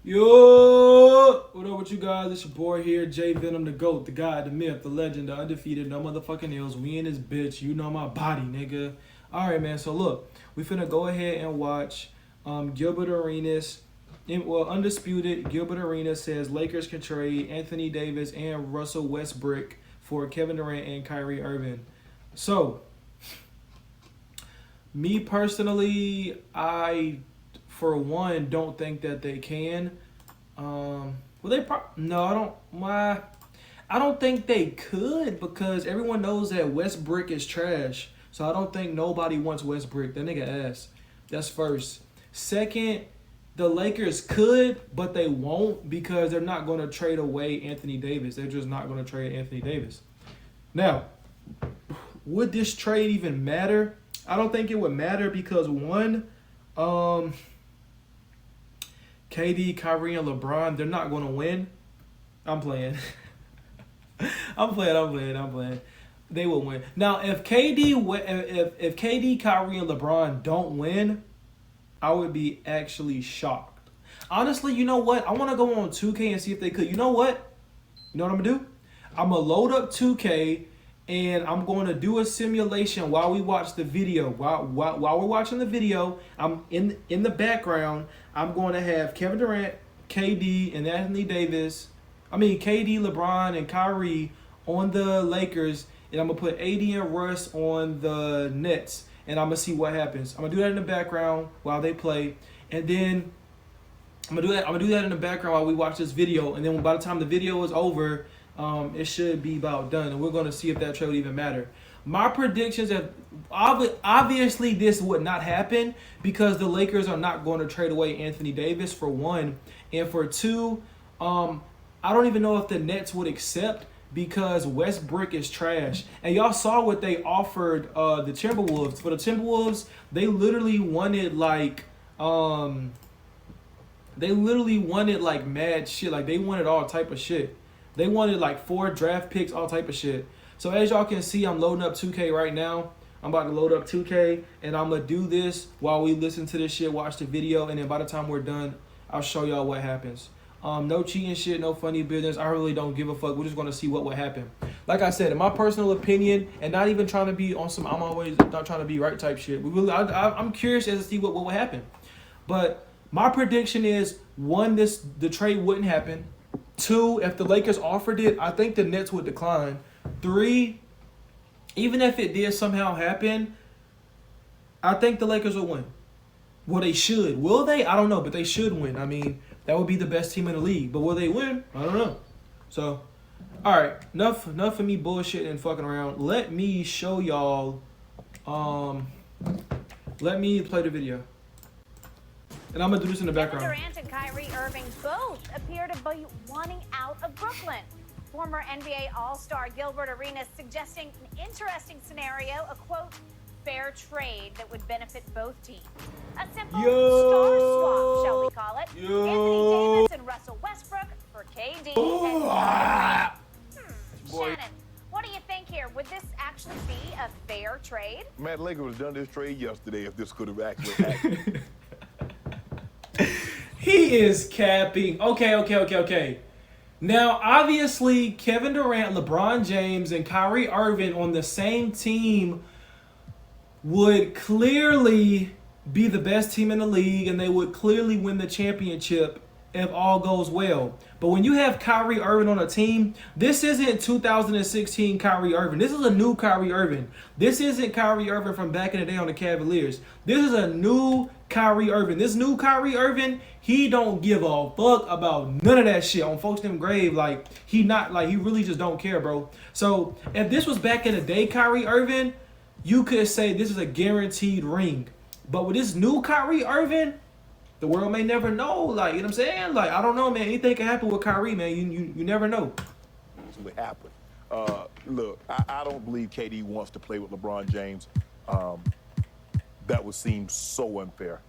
Yo, what up with you guys? It's your boy here, J Venom, the GOAT, the guy, the myth, the legend, the undefeated, no motherfucking ills. We in this bitch, you know my body, nigga. All right, man. So look, we finna go ahead and watch Gilbert Arenas. Undisputed Gilbert Arenas says Lakers can trade Anthony Davis and Russell Westbrook for Kevin Durant and Kyrie Irving. So, me personally, for one, don't think that they can. No, I don't. I don't think they could because everyone knows that Westbrook is trash. So I don't think nobody wants Westbrook. That nigga ass. That's first. Second, the Lakers could, but they won't because they're not going to trade away Anthony Davis. They're just not going to trade Anthony Davis. Now, would this trade even matter? I don't think it would matter because one, KD, Kyrie, and LeBron, they're not going to win. I'm playing. I'm playing. They will win. Now, if KD, Kyrie, and LeBron don't win, I would be actually shocked. Honestly, you know what? I want to go on 2K and see if they could. You know what? You know what I'm going to do? I'm going to load up 2K, and I'm going to do a simulation while we watch the video. While we're watching the video, I'm in the background. I'm going to have Kevin Durant, KD, and Anthony Davis. KD, LeBron, and Kyrie on the Lakers, and I'm going to put AD and Russ on the Nets, and I'm going to see what happens. I'm going to do that in the background while they play, and then I'm going to do that in the background while we watch this video, and then by the time the video is over, it should be about done, and we're going to see if that trade would even matter. My predictions have obviously this would not happen because the Lakers are not going to trade away Anthony Davis for one, and for two, I don't even know if the Nets would accept because Westbrook is trash. And y'all saw what they offered the Timberwolves. For the Timberwolves, they literally wanted like mad shit. Like they wanted all type of shit. They wanted like 4 draft picks, all type of shit. So as y'all can see, I'm loading up 2K right now. I'm about to load up 2K, and I'm going to do this while we listen to this shit, watch the video, and then by the time we're done, I'll show y'all what happens. No cheating shit, no funny business. I really don't give a fuck. We're just going to see what would happen. Like I said, in my personal opinion, and not even trying to be on some I'm always not trying to be right type shit. I'm curious as to see what would happen. But my prediction is, one, the trade wouldn't happen. 2, if the Lakers offered it, I think the Nets would decline. 3, even if it did somehow happen, I think the Lakers will win. Well, they should. Will they? I don't know, but they should win. That would be the best team in the league. But will they win? I don't know. So, all right. Enough of me bullshitting and fucking around. Let me show y'all. Let me play the video. And I'm going to do this in the background. Durant and Kyrie Irving both appear to be wanting out of Brooklyn. Former NBA All-Star Gilbert Arenas suggesting an interesting scenario, a quote, fair trade that would benefit both teams. A simple star swap, shall we call it? Anthony Davis and Russell Westbrook for KD and Shannon, what do you think here? Would this actually be a fair trade? Matt Lakers would have done this trade yesterday if this could have actually happened. He is capping. Okay. Now, obviously, Kevin Durant, LeBron James, and Kyrie Irving on the same team would clearly be the best team in the league, and they would clearly win the championship if all goes well. But when you have Kyrie Irving on a team, this isn't 2016 Kyrie Irving. This is a new Kyrie Irving. This isn't Kyrie Irving from back in the day on the Cavaliers. This is a new Kyrie Irving. This new Kyrie Irving, he don't give a fuck about none of that shit on folks them grave. He really just don't care, bro. So if this was back in the day Kyrie Irving, you could say this is a guaranteed ring. But with this new Kyrie Irving, the world may never know. You know what I'm saying? I don't know, man. Anything can happen with Kyrie, man. You never know. That's what happened. Look, I don't believe KD wants to play with LeBron James. That would seem so unfair.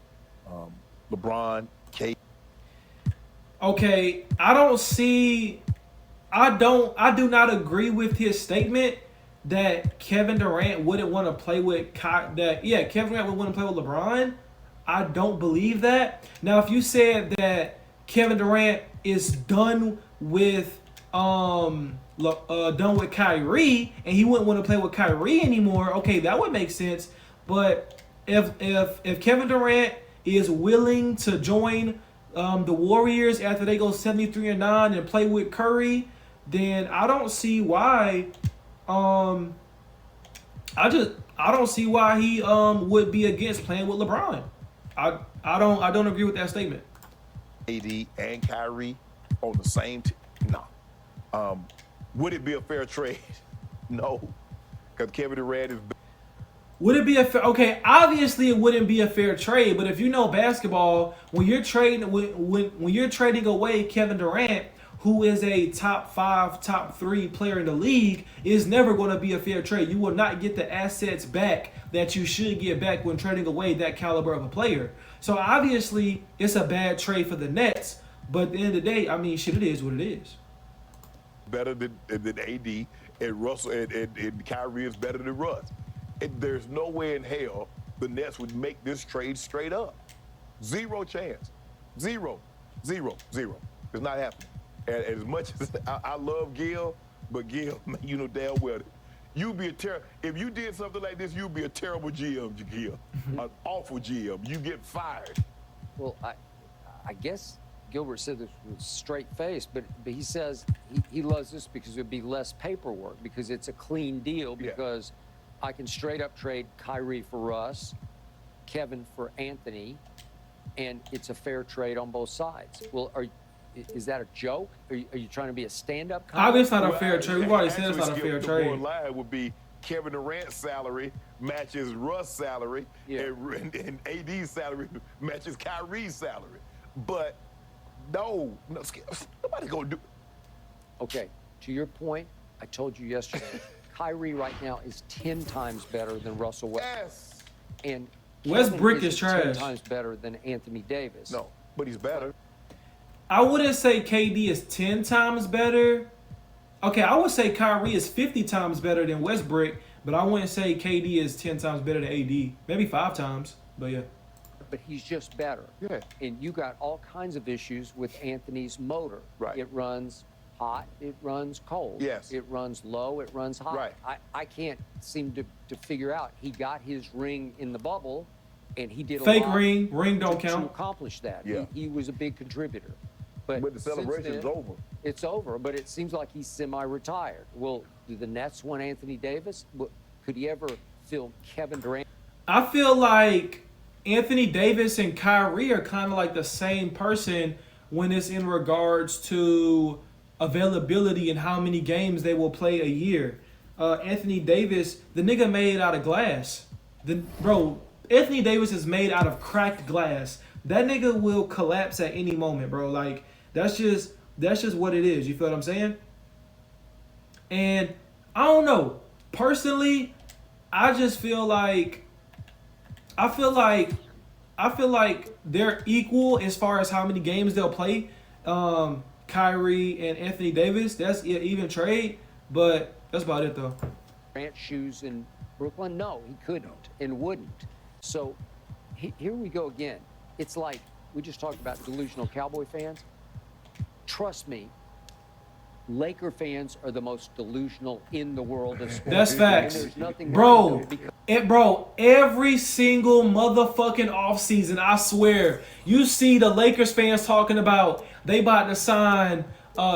LeBron, KD. Okay, I do not agree with his statement that Kevin Durant wouldn't want to play with Kevin Durant would want to play with LeBron. I don't believe that. Now, if you said that Kevin Durant is done with Kyrie, and he wouldn't want to play with Kyrie anymore, okay, that would make sense. But if Kevin Durant is willing to join the Warriors after they go 73-9 and play with Curry, then I don't see why. I don't see why he would be against playing with LeBron. I don't agree with that statement. AD and Kyrie on the same team? No. Would it be a fair trade? No, because Kevin Durant is. Would it be a fair? Okay, obviously it wouldn't be a fair trade. But if you know basketball, when you're trading when you're trading away Kevin Durant, who is a top 5, top 3 player in the league, is never going to be a fair trade. You will not get the assets back that you should get back when trading away that caliber of a player. So obviously it's a bad trade for the Nets. But at the end of the day, I mean, shit, it is what it is. Better than AD, and Russell and Kyrie is better than Russ. There's no way in hell the Nets would make this trade straight up. Zero chance. Zero. It's not happening. And as much as I love Gil, but Gil, you know damn well, you'd be if you did something like this, you'd be a terrible GM, Gil. An awful GM. You get fired. Well, I guess Gilbert said this with straight face, but he says he loves this because it'd be less paperwork, because it's a clean deal, because I can straight up trade Kyrie for Russ, Kevin for Anthony, and it's a fair trade on both sides. Well, is that a joke? Are you trying to be a stand-up? Obviously, it's not a fair trade. We've already said it's not a fair trade. The line would be Kevin Durant's salary matches Russ' salary, and AD's salary matches Kyrie's salary. But no, nobody gonna do. Okay, to your point, I told you yesterday, Kyrie right now is 10 times better than Russell Westbrook. Yes. And Westbrook is trash. 10 times better than Anthony Davis. No, but he's better. I wouldn't say KD is 10 times better. Okay, I would say Kyrie is 50 times better than Westbrook, but I wouldn't say KD is 10 times better than AD. Maybe 5 times, but yeah. But he's just better. Yeah. And you got all kinds of issues with Anthony's motor. Right. It runs hot, it runs cold. Yes. It runs low, it runs high. Right. I can't seem to figure out. He got his ring in the bubble, and he did a Fake lot ring don't to count. accomplish that. Yeah. He was a big contributor. But the celebration is over. It's over, but it seems like he's semi-retired. Well, do the Nets want Anthony Davis? Could he ever fill Kevin Durant? I feel like Anthony Davis and Kyrie are kind of like the same person when it's in regards to availability and how many games they will play a year. Anthony Davis, the nigga made out of glass. Anthony Davis is made out of cracked glass. That nigga will collapse at any moment, bro. Like, that's just what it is. You feel what I'm saying? And I don't know. Personally, I just feel like they're equal as far as how many games they'll play. Kyrie and Anthony Davis, that's an even trade, but that's about it though. Durant shoes in Brooklyn? No, he couldn't and wouldn't. So here we go again. It's like we just talked about delusional Cowboy fans. Trust me, Laker fans are the most delusional in the world of sports. That's facts. And there's nothing Bro, every single motherfucking offseason, I swear, you see the Lakers fans talking about they about to sign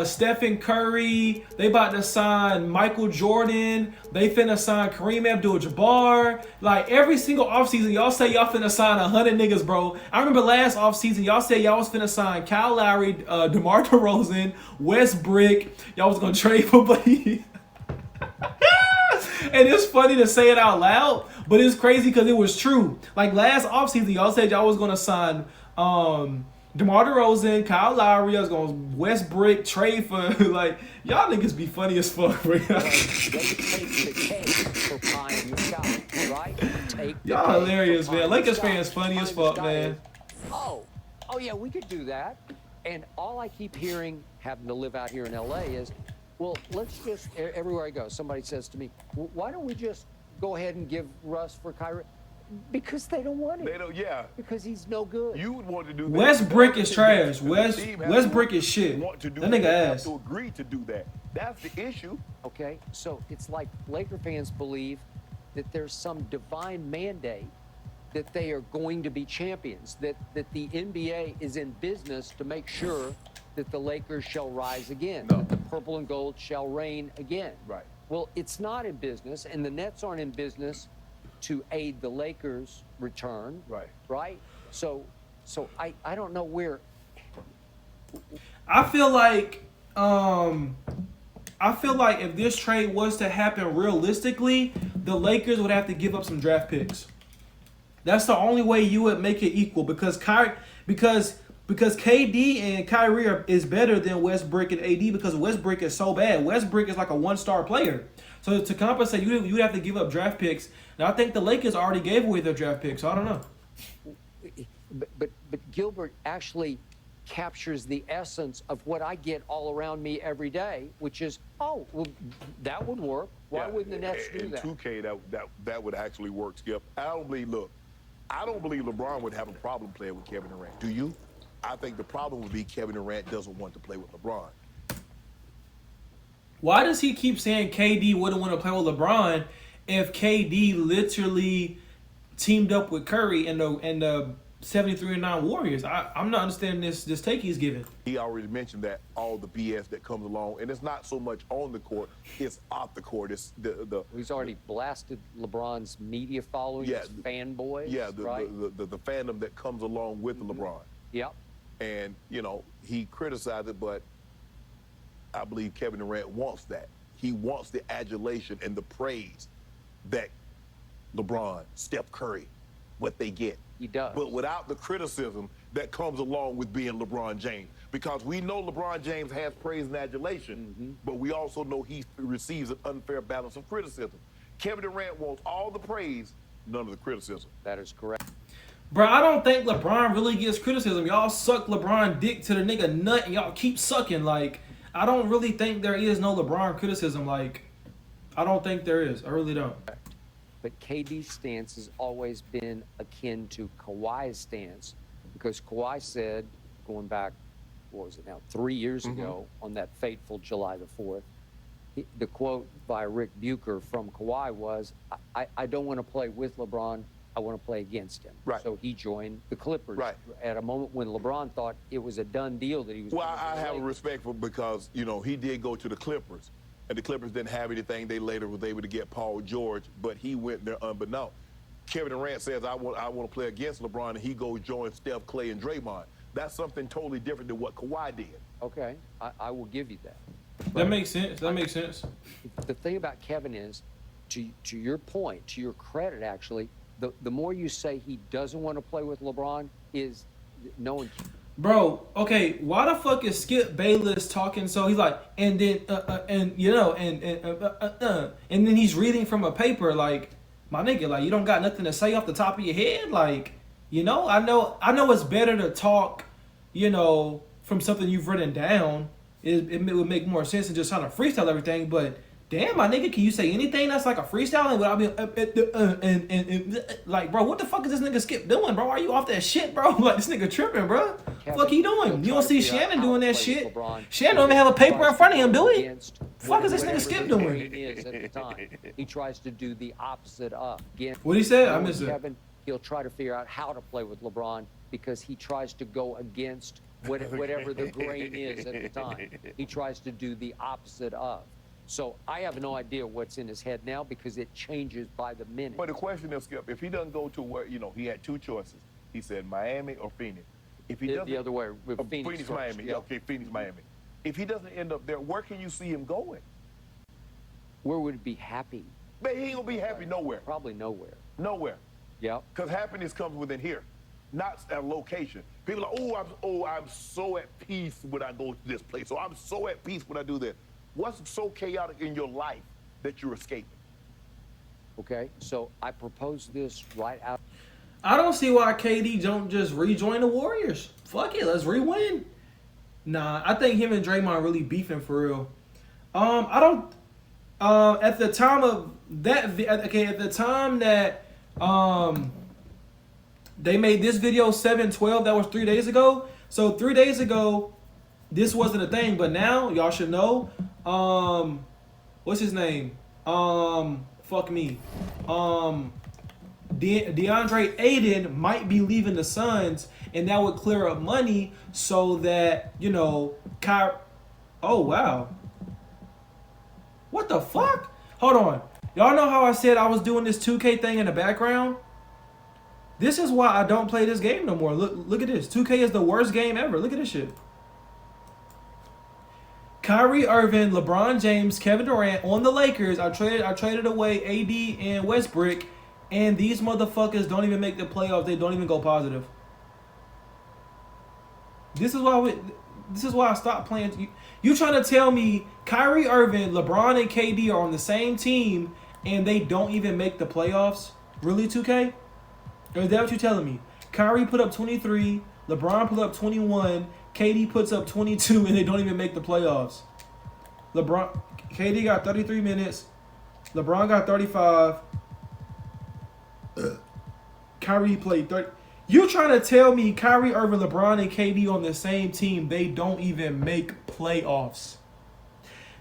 Stephen Curry, they about to sign Michael Jordan, they finna sign Kareem Abdul-Jabbar. Like, every single offseason, y'all say y'all finna sign 100 niggas, bro. I remember last offseason, y'all said y'all was finna sign Kyle Lowry, DeMar DeRozan, Westbrook. Y'all was gonna trade for Buddy. And it's funny to say it out loud, but it's crazy because it was true. Like, last offseason, y'all said y'all was gonna sign DeMar DeRozan, Kyle Lowry. I was going to Westbrook, trade for, like, y'all niggas be funny as fuck, bro. Y'all hilarious, man. Lakers fans funny as fuck, man. Oh yeah, we could do that. And all I keep hearing, having to live out here in LA, is, well, let's just, everywhere I go, somebody says to me, why don't we just go ahead and give Russ for Kyrie? Because they don't want him. They don't. Yeah. Because he's no good. You would want to do that. Westbrook is trash. Westbrook is shit. Want to do That nigga have ass. to agree to do that. That's the issue. Okay, so it's like Laker fans believe that there's some divine mandate that they are going to be champions, that the NBA is in business to make sure that the Lakers shall rise again, that the purple and gold shall reign again. Right. Well, it's not in business, and the Nets aren't in business to aid the Lakers' return. Right. Right? So I don't know where. I feel like if this trade was to happen realistically, the Lakers would have to give up some draft picks. That's the only way you would make it equal because KD and Kyrie is better than Westbrook and AD because Westbrook is so bad. Westbrook is like a one-star player. So to compensate, you would have to give up draft picks. And I think the Lakers already gave away their draft picks, so I don't know. But Gilbert actually captures the essence of what I get all around me every day, which is, oh, well, that would work. Why wouldn't the Nets do that? In 2K, that would actually work, Skip. I don't believe LeBron would have a problem playing with Kevin Durant. Do you? I think the problem would be Kevin Durant doesn't want to play with LeBron. Why does he keep saying KD wouldn't want to play with LeBron if KD literally teamed up with Curry and the 73-9 Warriors? I'm not understanding this take he's giving. He already mentioned that all the BS that comes along, and it's not so much on the court, it's off the court. It's He's already blasted LeBron's media following, his fanboys. Yeah, right? the fandom that comes along with LeBron. Yep. And, he criticized it, but I believe Kevin Durant wants that. He wants the adulation and the praise that LeBron, Steph Curry, what they get. He does. But without the criticism that comes along with being LeBron James. Because we know LeBron James has praise and adulation, but we also know he receives an unfair balance of criticism. Kevin Durant wants all the praise, none of the criticism. That is correct. Bro, I don't think LeBron really gets criticism. Y'all suck LeBron dick to the nigga nut and y'all keep sucking. Like, I don't really think there is no LeBron criticism. Like, I don't think there is. I really don't. But KD's stance has always been akin to Kawhi's stance because Kawhi said, going back, 3 years ago on that fateful July the 4th, the quote by Rick Bucher from Kawhi was, I don't want to play with LeBron, I want to play against him. Right. So he joined the Clippers at a moment when LeBron thought it was a done deal that he was. Well, I have a respect for because, he did go to the Clippers. And the Clippers didn't have anything. They later was able to get Paul George, but he went there unbeknownst. Kevin Durant says, I want to play against LeBron, and he goes join Steph, Clay, and Draymond. That's something totally different than what Kawhi did. Okay, I will give you that. That makes sense. That makes sense. The thing about Kevin is, to your point, to your credit, actually, the more you say he doesn't want to play with LeBron is no one. Bro, okay, why the fuck is Skip Bayless talking so he's like, and then and then he's reading from a paper like, my nigga, like you don't got nothing to say off the top of your head, like, I know it's better to talk, from something you've written down. It would make more sense than just trying to freestyle everything, but damn, my nigga, can you say anything that's like a freestyle and without being like, bro, what the fuck is this nigga Skip doing, bro? Are you off that shit, bro? Like, this nigga tripping, bro. Kevin, fuck he doing? You don't see Shannon doing that shit? LeBron. Shannon don't even have a paper in front of him, do he? Fuck is this nigga Whatever Skip the doing? game is at the time. He tries to do the opposite of. What he said? I missed it. Kevin, he'll try to figure out how to play with LeBron because he tries to go against whatever the grain is at the time. He tries to do the opposite of. So I have no idea what's in his head now because it changes by the minute. But the question is, Skip, if he doesn't go to where, he had two choices. He said Miami or Phoenix. If he doesn't, the other way, with Phoenix first, Miami. yeah. Okay, Phoenix, Miami. If he doesn't end up there, where can you see him going? Where would he be happy? But he ain't gonna be happy nowhere. Probably nowhere. Nowhere. Yep. Because happiness comes within here, not a location. People are, I'm so at peace when I go to this place. So I'm so at peace when I do this. What's so chaotic in your life that you're escaping? Okay, so I propose this right out. I don't see why KD don't just rejoin the Warriors. Fuck it, let's re-win. Nah, I think him and Draymond really beefing for real. I don't. At the time of that, okay, at the time that They made this video 7/12. That was 3 days ago. So 3 days ago, this wasn't a thing. But now y'all should know. What's his name? Fuck me. DeAndre Ayton might be leaving the Suns, and that would clear up money so that, you know, Oh, wow. What the fuck? Hold on. Y'all know how I said I was doing this 2K thing in the background? This is why I don't play this game no more. Look at this. 2K is the worst game ever. Look at this shit. Kyrie Irving, LeBron James, Kevin Durant on the Lakers. I traded away AD and Westbrook, and these motherfuckers don't even make the playoffs. They don't even go positive. This is why I stopped playing. You trying to tell me Kyrie Irving, LeBron, and KD are on the same team and they don't even make the playoffs? Really, 2K? Or is that what you're telling me? Kyrie put up 23, LeBron put up 21, KD puts up 22, and they don't even make the playoffs. KD got 33 minutes. LeBron got 35. Kyrie played 30. You trying to tell me Kyrie Irving, LeBron, and KD on the same team, they don't even make playoffs?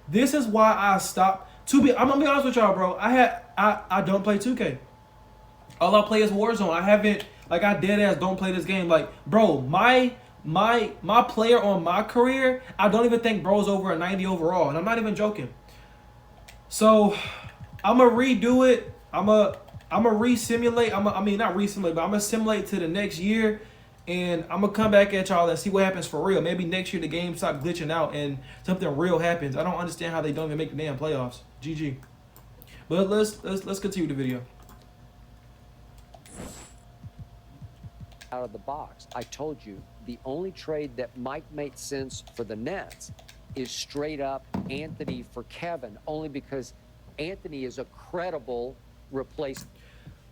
This is why I stopped. I'm gonna be honest with y'all, bro. I don't play 2K. All I play is Warzone. I dead ass don't play this game. Like, bro, my player on my career, I don't even think bro's over a 90 overall, and I'm not even joking. So I'm gonna redo it. I'm gonna re-simulate. Not re-simulate, but I'm gonna simulate to the next year, and I'm gonna come back at y'all and see what happens for real. Maybe next year the game stop glitching out and something real happens. I don't understand how they don't even make the damn playoffs. GG. But let's continue the video. Out of the box, I told you the only trade that might make sense for the Nets is straight up Anthony for Kevin, only because Anthony is a credible replacement.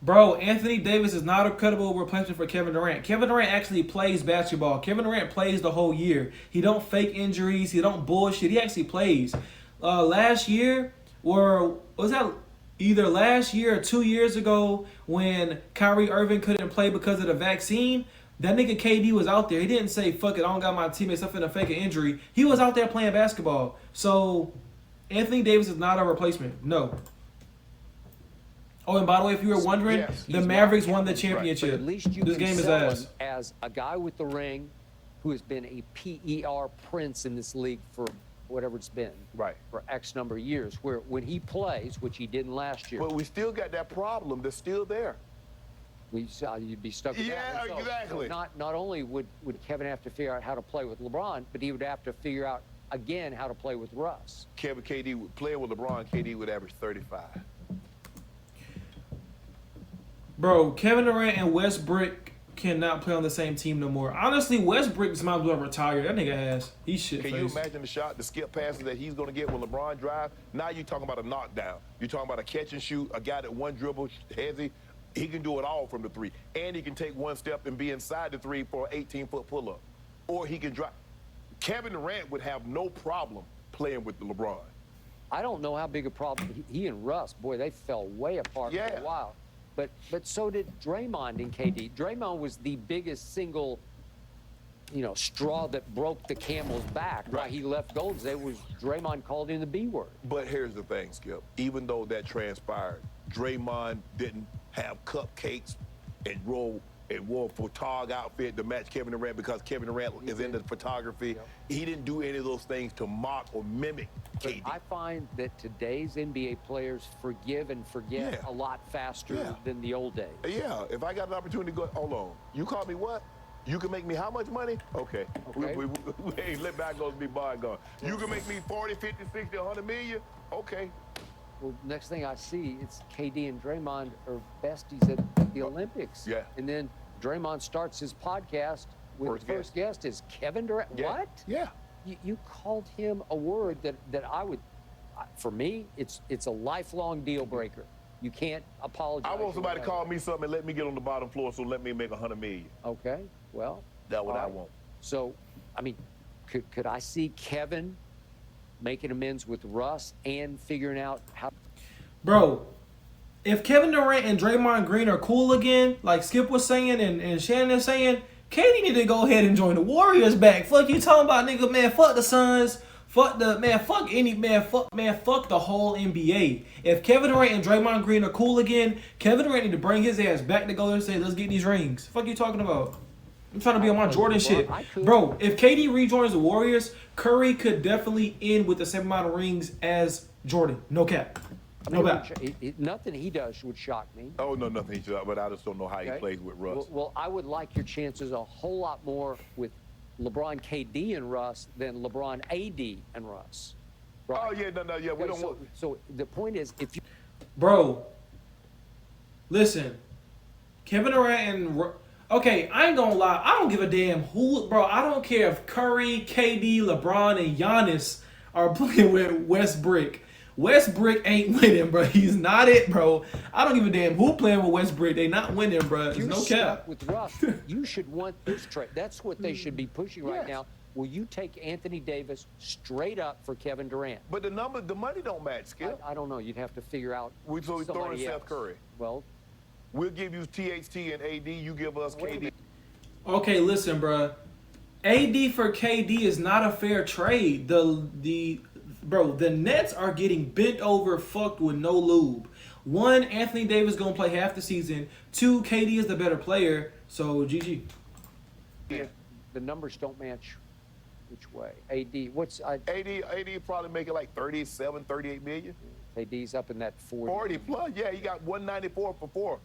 Bro, Anthony Davis is not a credible replacement for Kevin Durant. Kevin Durant actually plays basketball. Kevin Durant plays the whole year. He don't fake injuries. He don't bullshit. He actually plays. Last year, or was that either last year or 2 years ago when Kyrie Irving couldn't play because of the vaccine, that nigga KD was out there. He didn't say, fuck it, I don't got my teammates, I'm finna fake an injury. He was out there playing basketball. So, Anthony Davis is not a replacement. No. Oh, and by the way, if you were wondering, Yes, the Mavericks won the championship. But at least you This can game is sell ass. him as a guy with the ring who has been a PER prince in this league for whatever it's been. Right. For X number of years, where when he plays, which he didn't last year, But we still got that problem that's still there. you'd be stuck with that. Yeah, result. exactly. So not only would Kevin have to figure out how to play with LeBron, but he would have to figure out again how to play with Russ. KD would play with LeBron. KD would average 35. Bro, Kevin Durant and Westbrook cannot play on the same team no more. Honestly, Westbrook might as well retire. That nigga ass. He's shit Can face. you imagine the skip passes that he's going to get when LeBron drives? Now you're talking about a knockdown. You're talking about a catch and shoot, a guy that one dribble, heavy. He can do it all from the three. And he can take one step and be inside the three for an 18-foot pull-up. Or he can drive. Kevin Durant would have no problem playing with LeBron. I don't know how big a problem he and Russ, boy, they fell way apart for a while. But so did Draymond and KD. Draymond was the biggest single, straw that broke the camel's back. Why he left Golden State was Draymond called him the B word. But here's the thing, Skip. Even though that transpired, Draymond didn't have cupcakes and wore a photog outfit to match Kevin Durant because Kevin Durant is into photography. Yep. He didn't do any of those things to mock or mimic KD. I find that today's NBA players forgive and forget a lot faster than the old days. Yeah, if I got an opportunity to go, hold on. You call me what? You can make me how much money? Okay. We ain't let bygones be bygone. You can make me 40, 50, 60, 100 million? Okay. Well, next thing I see, it's KD and Draymond are besties at the Olympics. Yeah. And then Draymond starts his podcast with the first guest is Kevin Durant. Yeah. What? Yeah. You called him a word that I would, for me, it's a lifelong deal breaker. You can't apologize. I want somebody to call me something and let me get on the bottom floor, so let me make 100 million. Okay, well. That's what I want. So, could I see Kevin making amends with Russ and figuring out how? Bro, if Kevin Durant and Draymond Green are cool again, like Skip was saying and Shannon is saying, KD need to go ahead and join the Warriors back. Fuck you talking about, nigga, man. Fuck the Suns. Fuck the man. Fuck any man. Fuck the whole NBA. If Kevin Durant and Draymond Green are cool again, Kevin Durant need to bring his ass back to go and say, let's get these rings. Fuck you talking about? I'm trying to be on my Jordan shit, bro. If KD rejoins the Warriors, Curry could definitely end with the same amount of rings as Jordan. No cap. No cap. Nothing he does would shock me. Oh, no, nothing. But I just don't know how he plays with Russ. Well, I would like your chances a whole lot more with LeBron, KD, and Russ than LeBron, AD, and Russ. Right? Oh, yeah, no, yeah. We don't want. So the point is, if you. Bro, listen. Kevin Durant and. Okay, I ain't gonna lie. I don't give a damn who. Bro, I don't care if Curry, KD, LeBron, and Giannis are playing with Westbrook. Westbrook ain't winning, bro. He's not it, bro. I don't give a damn who playing with Westbrook. They not winning, bro. There's no cap. With Russ, you should want this trade. That's what they should be pushing right now. Will you take Anthony Davis straight up for Kevin Durant? But the money don't match, Skip. I don't know. You'd have to figure out. We throwing Seth Curry. Well, we'll give you THT and AD. You give us KD. Okay, listen, bro. AD for KD is not a fair trade. Bro, the Nets are getting bent over, fucked with no lube. One, Anthony Davis gonna play half the season. Two, KD is the better player. So GG. Yeah. The numbers don't match. Which way? AD, AD probably make it like 37, 38 million. AD's up in that 40. 40 plus, yeah. He got 194 for 4. Okay.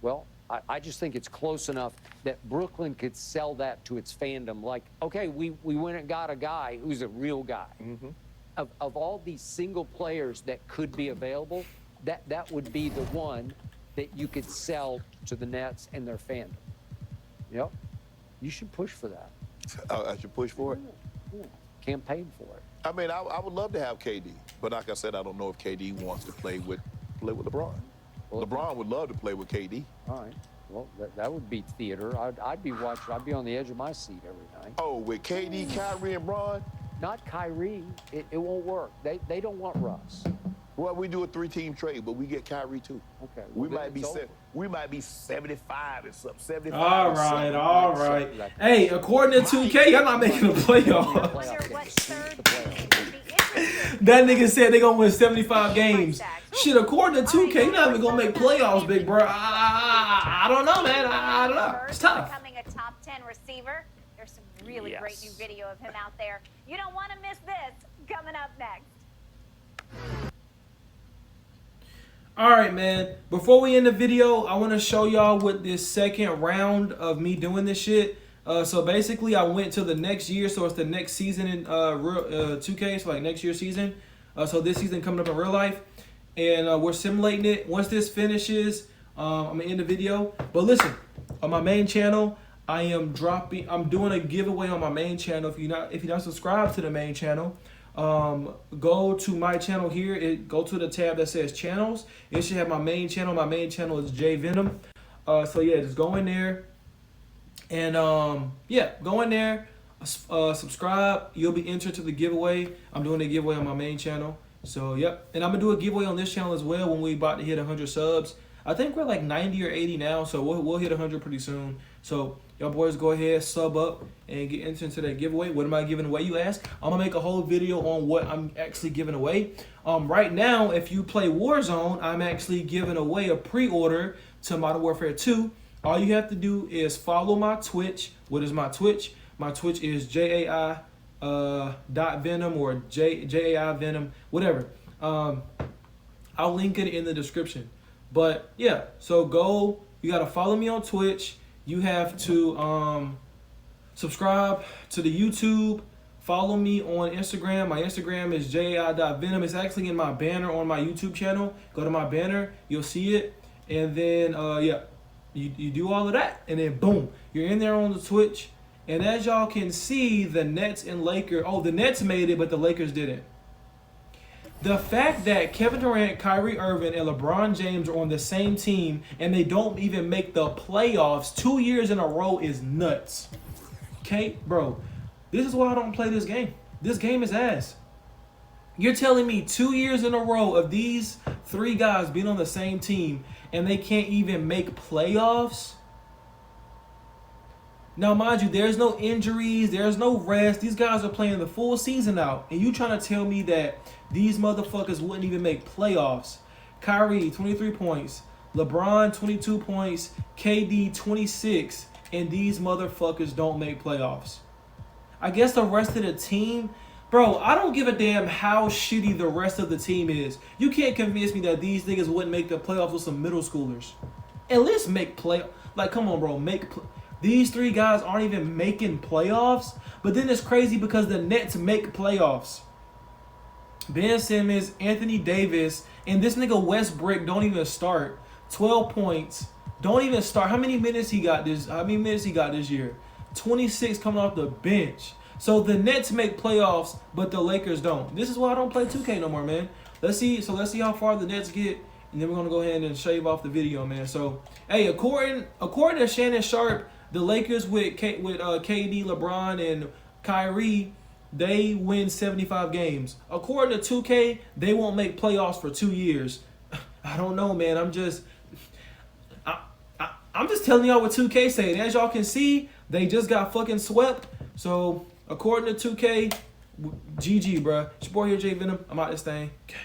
Well, I just think it's close enough that Brooklyn could sell that to its fandom. Like, okay, we went and got a guy who's a real guy. Mm-hmm. Of all these single players that could be available, that would be the one that you could sell to the Nets and their fandom. Yep. You should push for that. I should push for it? Yeah. Campaign for it. I mean, I would love to have KD, but like I said, I don't know if KD wants to play with LeBron. Well, LeBron would love to play with KD. All right. Well, that would be theater. I'd be watching. I'd be on the edge of my seat every night. Oh, with KD, Kyrie, and Bron? Not Kyrie. It won't work. They don't want Russ. Well, we do a 3-team trade, but we get Kyrie too. Okay. Well, we might be 75 or something. 75. All right. Hey, according to 2K, y'all not making the playoffs. That nigga said they gonna win 75 games. Shit, according to 2K, you're not even gonna make playoffs, big bro. I don't know, man. I don't know. It's tough. Becoming a top 10 receiver. There's some really great new video of him out there. You don't want to miss this. Coming up next. All right, man. Before we end the video, I want to show y'all what this second round of me doing this shit. So basically, I went to the next year, so it's the next season in 2K, so like next year's season. So this season coming up in real life, and we're simulating it. Once this finishes, I'm gonna end the video. But listen, on my main channel, I'm doing a giveaway on my main channel. If you're not subscribed to the main channel, go to my channel here. Go to the tab that says channels. It should have my main channel. My main channel is J Venom. So yeah, just go in there and go in there, subscribe. You'll be entered to the giveaway. I'm doing a giveaway on my main channel. So yep, and I'm gonna do a giveaway on this channel as well when we about to hit 100 subs. I think we're like 90 or 80 now, so we'll hit 100 pretty soon. So y'all boys go ahead, sub up, and get entered into that giveaway. What am I giving away, you ask? I'm gonna make a whole video on what I'm actually giving away. Right now, if you play Warzone, I'm actually giving away a pre-order to Modern Warfare 2. All you have to do is follow my Twitch. What is my Twitch? My Twitch is JAI .venom or JAI Venom, whatever. I'll link it in the description. But yeah, so go. You gotta follow me on Twitch. You have to subscribe to the YouTube. Follow me on Instagram. My Instagram is jai.venom. It's actually in my banner on my YouTube channel. Go to my banner. You'll see it. And then, you do all of that. And then, boom, you're in there on the Twitch. And as y'all can see, the Nets and Lakers. Oh, the Nets made it, but the Lakers didn't. The fact that Kevin Durant, Kyrie Irving, and LeBron James are on the same team and they don't even make the playoffs 2 years in a row is nuts. Okay, bro, this is why I don't play this game. This game is ass. You're telling me 2 years in a row of these 3 guys being on the same team and they can't even make playoffs? Now, mind you, there's no injuries, there's no rest. These guys are playing the full season out. And you trying to tell me that these motherfuckers wouldn't even make playoffs? Kyrie, 23 points. LeBron, 22 points. KD, 26. And these motherfuckers don't make playoffs. I guess the rest of the team... Bro, I don't give a damn how shitty the rest of the team is. You can't convince me that these niggas wouldn't make the playoffs with some middle schoolers. At least make play... Like, come on, bro. These 3 guys aren't even making playoffs. But then it's crazy because the Nets make playoffs. Ben Simmons, Anthony Davis, and this nigga Westbrook don't even start. 12 points. Don't even start. How many minutes he got this year? 26 coming off the bench. So the Nets make playoffs, but the Lakers don't. This is why I don't play 2K no more, man. Let's see how far the Nets get, and then we're gonna go ahead and shave off the video, man. So, hey, according to Shannon Sharp, the Lakers with KD, LeBron, and Kyrie, they win 75 games. According to 2K, they won't make playoffs for 2 years. I don't know, man. I'm just telling y'all what 2K say. And as y'all can see, they just got fucking swept. So, according to 2K, GG, bruh. It's your boy here, J Venom. I'm out this thing. Okay.